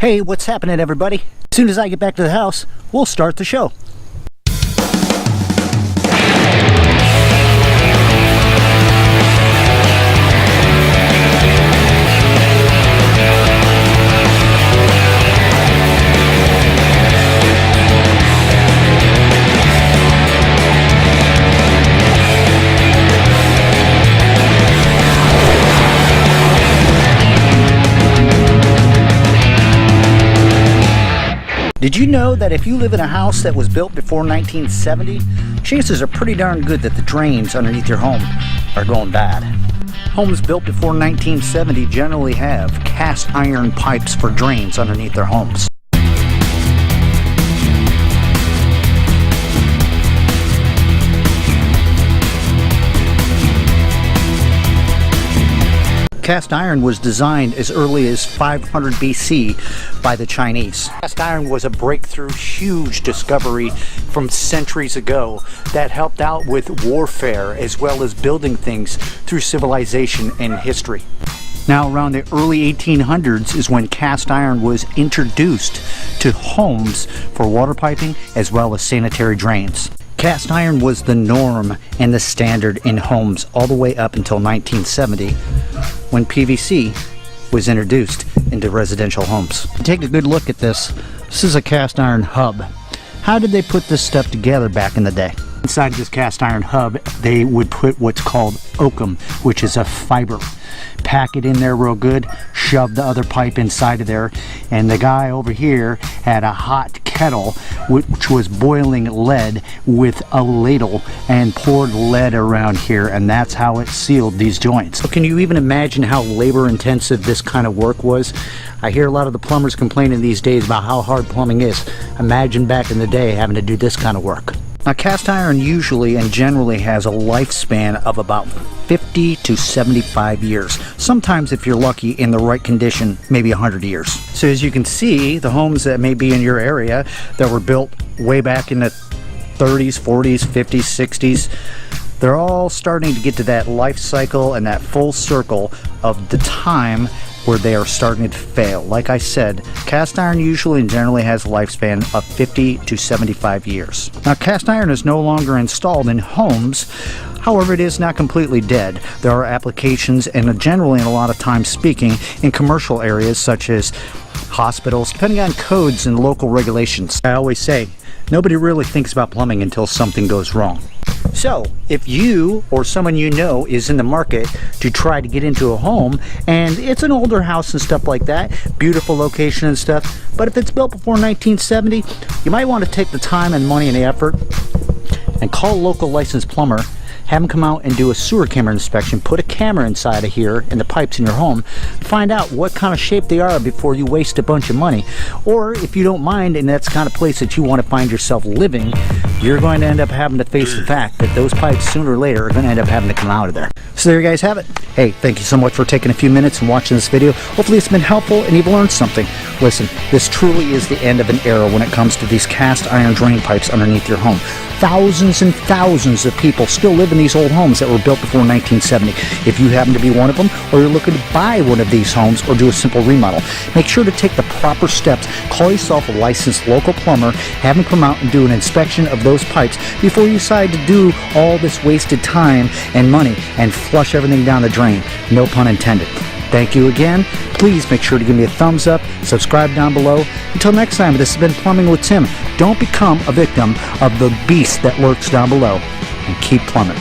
Hey, what's happening, everybody? As soon as I get back to the house, we'll start the show. Did you know that if you live in a house that was built before 1970, chances are pretty darn good that the drains underneath your home are going bad? Homes built before 1970 generally have cast iron pipes for drains underneath their homes. Cast iron was designed as early as 500 BC by the Chinese. Cast iron was a breakthrough, huge discovery from centuries ago that helped out with warfare as well as building things through civilization and history. Now, around the early 1800s is when cast iron was introduced to homes for water piping as well as sanitary drains. Cast iron was the norm and the standard in homes all the way up until 1970, when PVC was introduced into residential homes. Take a good look at this. This is a cast iron hub. How did they put this stuff together back in the day? Inside this cast iron hub, they would put what's called oakum, which is a fiber. Pack it in there real good, shove the other pipe inside of there, and the guy over here had a hot kettle which was boiling lead with a ladle and poured lead around here, and that's how it sealed these joints. So can you even imagine how labor intensive this kind of work was? I hear a lot of the plumbers complaining these days about how hard plumbing is. Imagine back in the day having to do this kind of work. Now, cast iron usually and generally has a lifespan of about 50 to 75 years. Sometimes, if you're lucky, in the right condition, maybe 100 years. So as you can see, the homes that may be in your area that were built way back in the 30s, 40s, 50s, 60s, they're all starting to get to that life cycle and that full circle of the time where they are starting to fail. Like I said, cast iron usually and generally has a lifespan of 50 to 75 years. Now, cast iron is no longer installed in homes. However, it is not completely dead. There are applications, and generally, and a lot of times speaking, in commercial areas such as hospitals, depending on codes and local regulations. I always say, nobody really thinks about plumbing until something goes wrong. So, if you or someone you know is in the market to try to get into a home, and it's an older house and stuff like that, beautiful location and stuff, but if it's built before 1970, you might want to take the time and money and the effort and call a local licensed plumber, have them come out and do a sewer camera inspection, put a camera inside of here in the pipes in your home, find out what kind of shape they are before you waste a bunch of money. Or if you don't mind and that's the kind of place that you want to find yourself living, you're going to end up having to face the fact that those pipes sooner or later are going to end up having to come out of there. So there you guys have it. Hey, thank you so much for taking a few minutes and watching this video. Hopefully it's been helpful and you've learned something. Listen, this truly is the end of an era when it comes to these cast iron drain pipes underneath your home. Thousands and thousands of people still live in these old homes that were built before 1970. If you happen to be one of them, or you're looking to buy one of these homes or do a simple remodel, make sure to take the proper steps. Call yourself a licensed local plumber, have them come out and do an inspection of those pipes before you decide to do all this wasted time and money and flush everything down the drain. No pun intended. Thank you again. Please make sure to give me a thumbs up, subscribe down below. Until next time, this has been Plumbing with Tim. Don't become a victim of the beast that lurks down below, and keep plumbing.